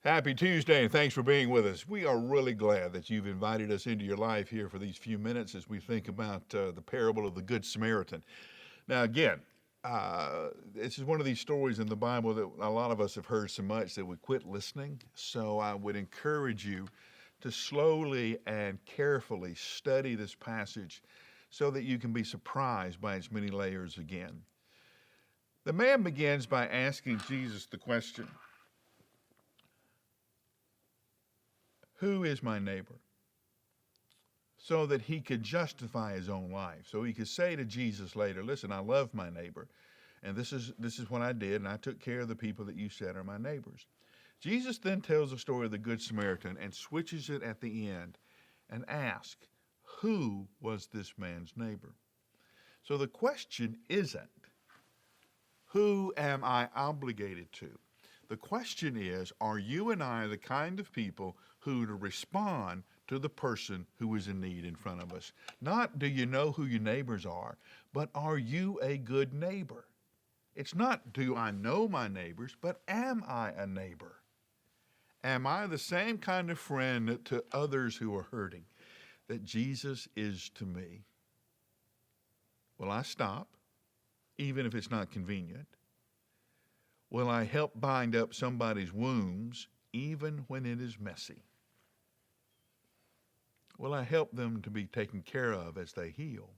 Happy Tuesday, and thanks for being with us. We are really glad that you've invited us into your life here for these few minutes as we think about the parable of the Good Samaritan. Now, again, this is one of these stories in the Bible that a lot of us have heard so much that we quit listening. So I would encourage you to slowly and carefully study this passage so that you can be surprised by its many layers again. The man begins by asking Jesus the question, who is my neighbor? So that he could justify his own life. So he could say to Jesus later, listen, I love my neighbor, and this is what I did, and I took care of the people that you said are my neighbors. Jesus then tells the story of the Good Samaritan and switches it at the end and asks, who was this man's neighbor? So the question isn't, who am I obligated to? The question is, are you and I the kind of people who to respond to the person who is in need in front of us? Not do you know who your neighbors are, but are you a good neighbor? It's not do I know my neighbors, but am I a neighbor? Am I the same kind of friend to others who are hurting that Jesus is to me? Will I stop, even if it's not convenient? Will I help bind up somebody's wounds, even when it is messy? Will I help them to be taken care of as they heal?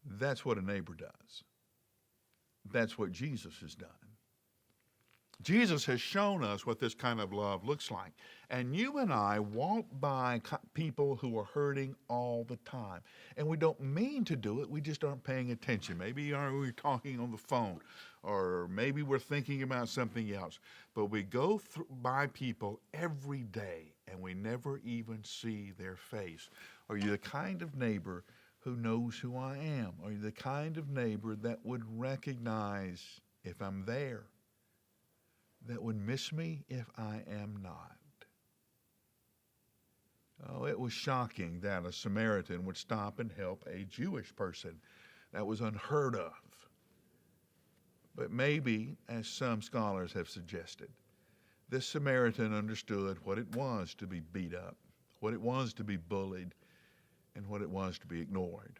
That's what a neighbor does. That's what Jesus has done. Jesus has shown us what this kind of love looks like. And you and I walk by people who are hurting all the time. And we don't mean to do it, we just aren't paying attention. Maybe we're talking on the phone, or maybe we're thinking about something else. But we go by people every day and we never even see their face. Are you the kind of neighbor who knows who I am? Are you the kind of neighbor that would recognize if I'm there? That would miss me if I am not? Oh, it was shocking that a Samaritan would stop and help a Jewish person. That was unheard of. But maybe, as some scholars have suggested, this Samaritan understood what it was to be beat up, what it was to be bullied, and what it was to be ignored.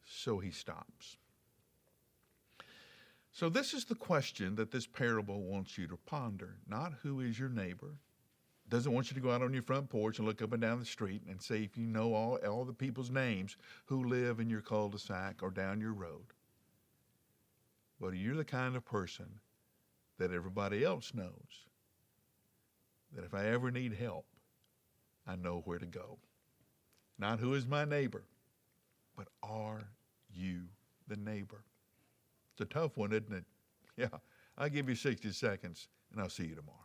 So he stops. So this is the question that this parable wants you to ponder. Not who is your neighbor. Doesn't want you to go out on your front porch and look up and down the street and say if you know all the people's names who live in your cul-de-sac or down your road. But you're the kind of person that everybody else knows. That if I ever need help, I know where to go. Not who is my neighbor, but are you the neighbor? It's a tough one, isn't it? Yeah. I'll give you 60 seconds, and I'll see you tomorrow.